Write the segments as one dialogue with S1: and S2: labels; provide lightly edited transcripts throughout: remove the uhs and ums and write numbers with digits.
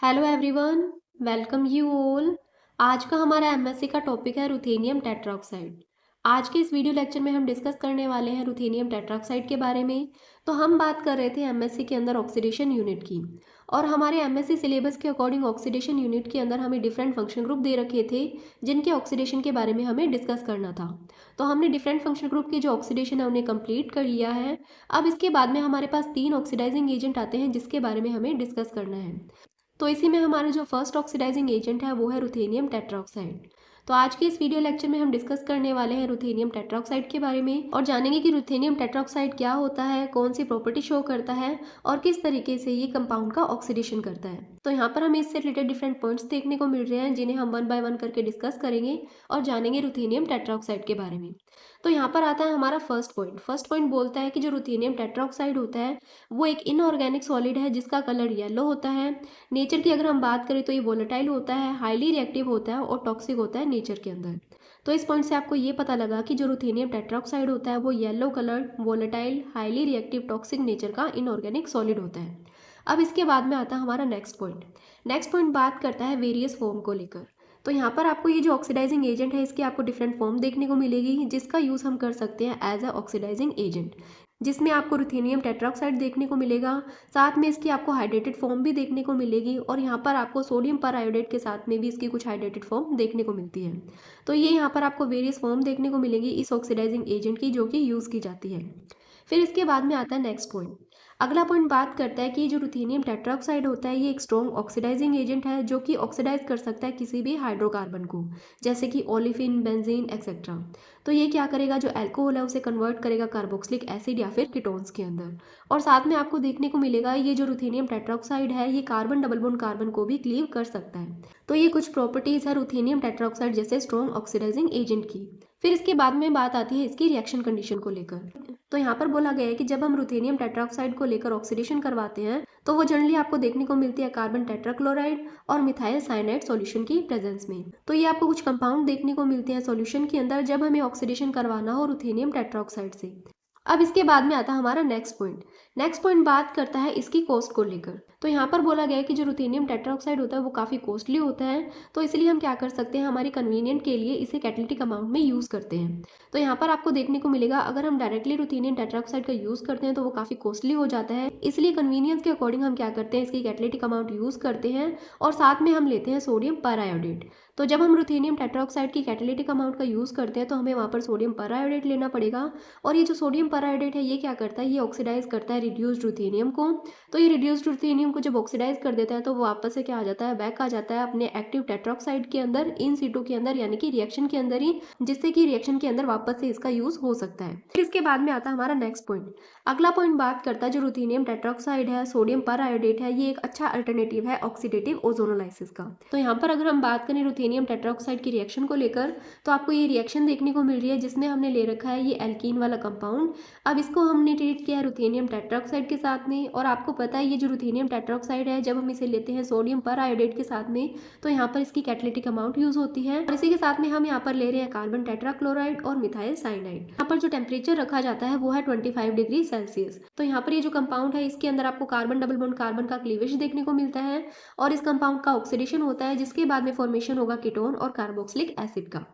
S1: Hello everyone, welcome you all. आज का हमारा एमएससी का टॉपिक है रुथेनियम टेट्राऑक्साइड। आज के इस वीडियो लेक्चर में हम डिस्कस करने वाले हैं रुथेनियम टेट्राऑक्साइड के बारे में। तो हम बात कर रहे थे एमएससी के अंदर ऑक्सीडेशन यूनिट की, और हमारे एमएससी सिलेबस के अकॉर्डिंग ऑक्सीडेशन यूनिट के अंदर हमें डिफरेंट फंक्शन ग्रुप दे रखे थे जिनके ऑक्सीडेशन के बारे में हमें डिस्कस करना था। तो हमने डिफरेंट फंक्शन ग्रुप की जो ऑक्सीडेशन है उन्हें कंप्लीट कर लिया है। अब इसके बाद में हमारे पास 3 ऑक्सीडाइजिंग एजेंट आते हैं जिसके बारे में हमें डिस्कस करना है। तो इसी में हमारा जो फर्स्ट ऑक्सीडाइजिंग एजेंट है वो है रुथेनियम टेट्राऑक्साइड। तो आज के इस वीडियो लेक्चर में हम डिस्कस करने वाले हैं रुथेनियम टेट्राऑक्साइड के बारे में और जानेंगे कि रुथेनियम टेट्राऑक्साइड क्या होता है, कौन सी प्रॉपर्टी शो करता है और किस तरीके से ये कंपाउंड का ऑक्सीडेशन करता है। तो यहाँ पर हमें इससे रिलेटेड डिफरेंट पॉइंट्स देखने को मिल रहे हैं जिन्हें हम वन बाय वन करके डिस्कस करेंगे और जानेंगे रुथेनियम टेट्राऑक्साइड के बारे में। तो यहाँ पर आता है हमारा फर्स्ट पॉइंट बोलता है कि जो रुथेनियम टेट्राऑक्साइड होता है वो एक इनऑर्गेनिक सॉलिड है जिसका कलर येलो होता है। नेचर की अगर हम बात करें तो ये वोलेटाइल होता है, हाईली रिएक्टिव होता है और टॉक्सिक होता है नेचर के अंदर। तो इस पॉइंट से आपको ये पता लगा कि जो रुथेनियम टेट्राऑक्साइड होता है वो yellow coloured, volatile, highly reactive, toxic nature का इनऑर्गेनिक सॉलिड होता है। अब इसके बाद में आता है हमारा नेक्स्ट पॉइंट बात करता है वेरियस फॉर्म को लेकर। तो यहाँ पर आपको ये जो ऑक्सीडाइजिंग एजेंट है इसकी आपको डिफरेंट फॉर्म देखने को मिलेगी जिसका यूज़ हम कर सकते हैं एज अ ऑक्सीडाइजिंग एजेंट, जिसमें आपको रुथेनियम टेट्राऑक्साइड देखने को मिलेगा। साथ में इसकी आपको हाइड्रेटेड फॉर्म भी देखने को मिलेगी और यहाँ पर आपको सोडियम पर आयोडेट के साथ में भी इसकी कुछ हाइड्रेटेड फॉर्म देखने को मिलती है। तो ये यहाँ पर आपको वेरियस फॉर्म देखने को मिलेगी इस ऑक्सीडाइजिंग एजेंट की जो कि यूज़ की जाती है। फिर इसके बाद में आता है नेक्स्ट पॉइंट। अगला पॉइंट बात करता है कि जो रुथेनियम टेट्राऑक्साइड होता है ये एक स्ट्रॉन्ग ऑक्सीडाइजिंग एजेंट है जो कि ऑक्सीडाइज कर सकता है किसी भी हाइड्रोकार्बन को, जैसे कि ओलिफिन, बेंजीन एक्सेट्रा। तो ये क्या करेगा, जो अल्कोहल है उसे कन्वर्ट करेगा कार्बोक्सिलिक एसिड या फिर कीटोन्स के अंदर। और साथ में आपको देखने को मिलेगा ये जो रुथेनियम टेट्राऑक्साइड है ये कार्बन डबल बॉन्ड कार्बन को भी क्लीव कर सकता है। तो ये कुछ प्रॉपर्टीज है रुथेनियम टेट्राऑक्साइड जैसे स्ट्रॉन्ग ऑक्सीडाइजिंग एजेंट की। फिर इसके बाद में बात आती है इसकी रिएक्शन कंडीशन को लेकर। तो यहाँ पर बोला गया है कि जब हम रुथेनियम टेट्राऑक्साइड को लेकर ऑक्सीडेशन करवाते हैं तो वो जनरली आपको देखने को मिलती है कार्बन टेट्राक्लोराइड और मिथाइल साइनाइड सॉल्यूशन की प्रेजेंस में। तो ये आपको कुछ कंपाउंड देखने को मिलते हैं सॉल्यूशन के अंदर जब हमें ऑक्सीडेशन करवाना हो रुथेनियम टेट्राऑक्साइड से। अब इसके बाद में आता है हमारा नेक्स्ट पॉइंट बात करता है इसकी कॉस्ट को लेकर। तो यहाँ पर बोला गया है कि जो रुथेनियम टेट्राऑक्साइड होता है वो काफ़ी कॉस्टली होता है। तो इसलिए हम क्या कर सकते हैं, हमारी कन्वीनियंट के लिए इसे कैटालिटिक अमाउंट में यूज़ करते हैं। तो यहाँ पर आपको देखने को मिलेगा अगर हम डायरेक्टली रुथेनियम टेट्राऑक्साइड का यूज़ करते हैं तो वो काफ़ी कॉस्टली हो जाता है। इसलिए कन्वीनियंस के अकॉर्डिंग हम क्या करते हैं, इसकी कैटालिटिक अमाउंट यूज़ करते हैं और साथ में हम लेते हैं सोडियम परआयोडेट। तो जब हम रुथेनियम टेट्राऑक्साइड की कैटालिटिक अमाउंट का यूज़ करते हैं तो हमें वहाँ पर सोडियम परआयोडेट लेना पड़ेगा। और ये जो सोडियम परआयोडेट है ये क्या करता है, ये ऑक्सीडाइज करता है रिड्यूस्ड रुथेनियम को। तो ये रिड्यूस्ड रुथेनियम को जब ऑक्सीडाइज कर देता है तो वो वापस से क्या आ जाता है, बैक आ जाता है अपने एक्टिव टेट्राऑक्साइड के अंदर, इन सीटू के अंदर, यानी कि रिएक्शन के अंदर ही, जिससे कि रिएक्शन के अंदर वापस से इसका यूज हो सकता है। फिर इसके बाद में आता है हमारा नेक्स्ट पॉइंट। अगला पॉइंट बात करता है जो रुथेनियम टेट्राऑक्साइड है, सोडियम परआयोडेट है, ये एक अच्छा अल्टरनेटिव है ऑक्सीडेटिव ओजोनोलाइसिस का। तो यहाँ पर अगर हम बात करें रुथेनियम टेट्राऑक्साइड की रिएक्शन को लेकर तो आपको ये रिएक्शन देखने को मिल रही है जिसमें हमने ले रखा है ये एल्कीन वाला कंपाउंड। अब इसको हमने ट्रीट किया है रुथेनियम टेट्राऑक्साइड के साथ में, और आपको पता है ये जो रुथेनियम टेट्राऑक्साइड है जब हम इसे लेते हैं सोडियम परआयोडेट के साथ में तो यहाँ पर इसकी कैटालिटिक अमाउंट यूज होती है। और इसी के साथ में हम यहाँ पर ले रहे हैं कार्बन टेट्राक्लोराइड और मिथाइल साइनाइड। यहाँ पर जो टेम्परेचर रखा जाता है वो है 25 डिग्री सेल्सियस। तो यहाँ पर ये जो कंपाउंड है इसके अंदर आपको कार्बन डबल बॉन्ड कार्बन का क्लीवेज देखने को मिलता है और इस कंपाउंड का ऑक्सीडेशन होता है जिसके बाद में फॉर्मेशन होगा कीटोन और कार्बोक्सिलिक एसिड का।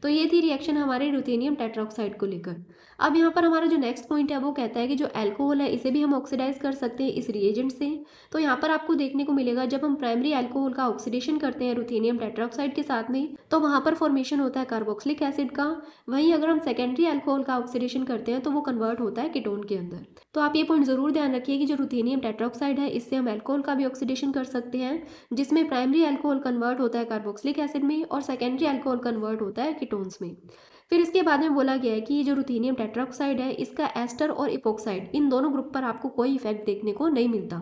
S1: तो ये थी रिएक्शन हमारे रुथेनियम टेट्राऑक्साइड को लेकर। अब यहाँ पर हमारा जो नेक्स्ट पॉइंट है वो कहता है कि जो अल्कोहल है इसे भी हम ऑक्सीडाइज कर सकते हैं इस रिएजेंट से। तो यहाँ पर आपको देखने को मिलेगा जब हम प्राइमरी अल्कोहल का ऑक्सीडेशन करते हैं रुथेनियम टेट्राऑक्साइड के साथ में तो वहाँ पर फॉर्मेशन होता है कार्बोक्सिलिक एसिड का। वहीं अगर हम सेकेंडरी अल्कोहल का ऑक्सीडेशन करते हैं तो वो कन्वर्ट होता है कीटोन के अंदर। तो आप ये पॉइंट जरूर ध्यान रखिए कि जो रुथेनियम टेट्राऑक्साइड है इससे हम अल्कोहल का भी ऑक्सीडेशन कर सकते हैं जिसमें प्राइमरी अल्कोहल कन्वर्ट होता है कार्बोक्सिलिक एसिड में और सेकेंडरी अल्कोहल कन्वर्ट होता है कीटोन्स में। फिर इसके बाद में बोला गया है कि ये जो रुथेनियम टेट्राऑक्साइड है इसका एस्टर और इपोक्साइड इन दोनों ग्रुप पर आपको कोई इफेक्ट देखने को नहीं मिलता।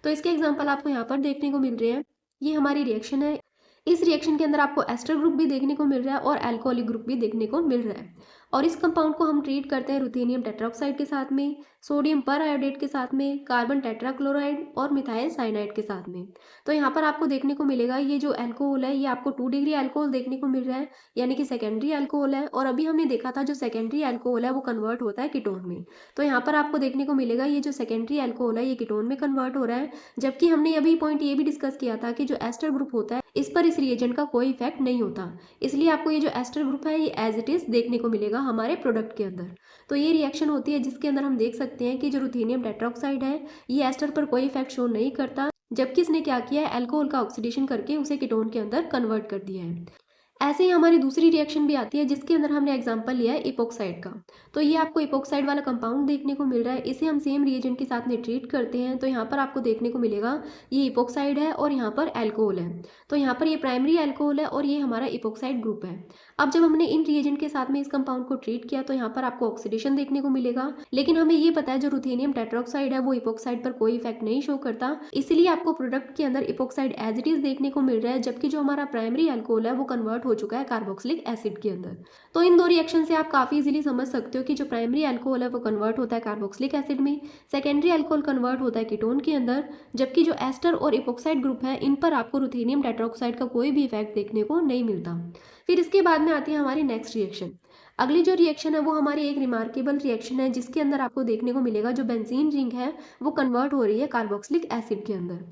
S1: तो इसके एग्जांपल आपको यहाँ पर देखने को मिल रहे हैं। ये हमारी रिएक्शन है, इस रिएक्शन के अंदर आपको एस्टर ग्रुप भी देखने को मिल रहा है और अल्कोहलिक ग्रुप भी देखने को मिल रहा है। और इस कंपाउंड को हम ट्रीट करते हैं रुथेनियम टेट्राऑक्साइड के साथ में, सोडियम पर आयोडेट के साथ में, कार्बन टेट्राक्लोराइड और मिथाइल साइनाइड के साथ में। तो यहाँ पर आपको देखने को मिलेगा ये जो अल्कोहल है ये आपको 2 डिग्री अल्कोहल देखने को मिल रहा है, यानी कि सेकेंडरी अल्कोहल है। और अभी हमने देखा था जो सेकेंडरी अल्कोहल है वो कन्वर्ट होता है कीटोन में। तो यहाँ पर आपको देखने को मिलेगा ये जो सेकेंडरी अल्कोहल है ये कीटोन में कन्वर्ट हो रहा है, जबकि हमने अभी पॉइंट ये भी डिस्कस किया था कि जो एस्टर ग्रुप होता है इस पर इस रिएजेंट का कोई इफेक्ट नहीं होता, इसलिए आपको ये जो एस्टर ग्रुप है ये एज इट इज देखने को मिलेगा हमारे प्रोडक्ट के अंदर। तो ये रिएक्शन होती है जिसके अंदर हम देख सकते हैं कि जो रुथेनियम टेट्राऑक्साइड है ये एस्टर पर कोई इफेक्ट शो नहीं करता, जबकि इसने क्या किया है अल्कोहल का ऑक्सीडेशन करके उसे कीटोन के अंदर कन्वर्ट कर दिया है। ऐसे ही हमारी दूसरी रिएक्शन भी आती है जिसके अंदर हमने एग्जांपल लिया है इपोक्साइड का। तो ये आपको इपोक्साइड वाला कंपाउंड देखने को मिल रहा है, इसे हम सेम रिएजेंट के साथ में ट्रीट करते हैं। तो यहाँ पर आपको देखने को मिलेगा ये इपोक्साइड है और यहाँ पर अल्कोहल है। तो यहाँ पर ये प्राइमरी अल्कोहल है और ये हमारा इपोक्साइड ग्रुप है। अब जब हमने इन रिएजेंट के साथ में इस कंपाउंड को ट्रीट किया तो यहाँ पर आपको ऑक्सीडेशन देखने को मिलेगा, लेकिन हमें ये पता है जो रुथेनियम टेट्राऑक्साइड है वो इपोक्साइड पर कोई इफेक्ट नहीं शो करता, इसलिए आपको प्रोडक्ट के अंदर इपोक्साइड एज इट इज देखने को मिल रहा है, जबकि जो हमारा प्राइमरी अल्कोहल है वो कन्वर्ट हो चुका है कार्बोक्सिलिक एसिड के अंदर। तो इन दो रिएक्शन से आप काफी इजीली समझ सकते हो कि जो प्राइमरी अल्कोहल है वो कन्वर्ट होता है कार्बोक्सिलिक एसिड में, सेकेंडरी अल्कोहल कन्वर्ट होता है कीटोन के अंदर, जबकि जो एस्टर और इपोक्साइड ग्रुप है इन पर आपको रुथेनियम टेट्राऑक्साइड का कोई भी इफेक्ट देखने को नहीं मिलता। फिर इसके बाद में आती है हमारी नेक्स्ट रिएक्शन। अगली जो रिएक्शन है वो हमारी एक रिमार्केबल रिएक्शन है जिसके अंदर आपको देखने को मिलेगा जो बेंजीन रिंग है वो कन्वर्ट हो रही है कार्बोक्सिलिक एसिड के अंदर।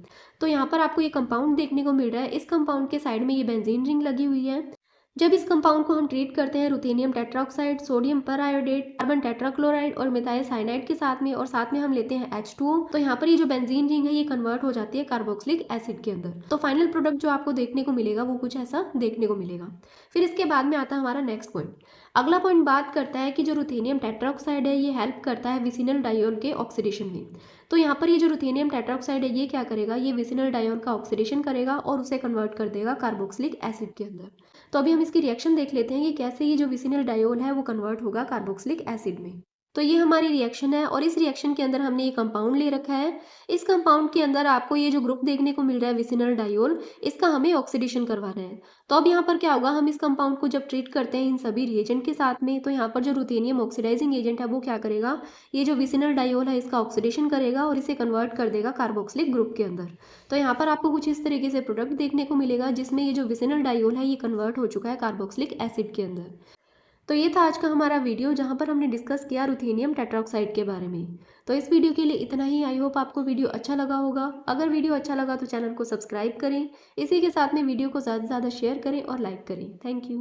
S1: तो यहाँ पर आपको ये कंपाउंड देखने को मिल रहा है, इस कंपाउंड के साइड में ये बेंजीन रिंग लगी हुई है। जब इस कंपाउंड को हम ट्रीट करते हैं ruthenium tetraoxide, sodium periodate, carbon tetrachloride और मिथाइल साइनाइड के साथ में, और साथ में हम लेते हैं H2O, तो यहाँ पर ये जो बेंजीन रिंग है ये कन्वर्ट हो जाती है कार्बोक्सिलिक एसिड के अंदर। तो फाइनल प्रोडक्ट जो आपको देखने को मिलेगा वो कुछ ऐसा देखने को मिलेगा। फिर इसके बाद में आता है हमारा नेक्स्ट पॉइंट। अगला पॉइंट बात करता है कि जो रुथेनियम टेट्राऑक्साइड है ये हेल्प करता है विसिनल डायोन के ऑक्सीडेशन में। तो यहाँ पर ये जो रुथेनियम टेट्राऑक्साइड है ये क्या करेगा, ये विसिनल डायोन का ऑक्सीडेशन करेगा और उसे कन्वर्ट कर देगा कार्बोक्सिलिक एसिड के अंदर। तो अभी हम इसकी रिएक्शन देख लेते हैं कि कैसे ये जो विसिनल डायोल है वो कन्वर्ट होगा कार्बोक्सिलिक एसिड में। तो ये हमारी रिएक्शन है और इस रिएक्शन के अंदर हमने ये कंपाउंड ले रखा है। इस कंपाउंड के अंदर आपको ये जो ग्रुप देखने को मिल रहा है विसिनल डायोल, इसका हमें ऑक्सीडेशन करवाना है। तो अब यहाँ पर क्या होगा, हम इस कंपाउंड को जब ट्रीट करते हैं इन सभी रिएजेंट के साथ में, तो यहाँ पर जो रुथेनियम ऑक्सीडाइजिंग एजेंट है वो क्या करेगा, ये जो विसिनल डायोल है इसका ऑक्सीडेशन करेगा और इसे कन्वर्ट कर देगा कार्बोक्सिलिक ग्रुप के अंदर। तो यहाँ पर आपको कुछ इस तरीके से प्रोडक्ट देखने को मिलेगा जिसमें ये जो विसिनल डायोल है ये कन्वर्ट हो चुका है कार्बोक्सिलिक एसिड के अंदर। तो ये था आज का हमारा वीडियो जहाँ पर हमने डिस्कस किया रुथेनियम टेट्राऑक्साइड के बारे में। तो इस वीडियो के लिए इतना ही। आई होप आपको वीडियो अच्छा लगा होगा। अगर वीडियो अच्छा लगा तो चैनल को सब्सक्राइब करें, इसी के साथ में वीडियो को ज़्यादा से ज़्यादा शेयर करें और लाइक करें। Thank you.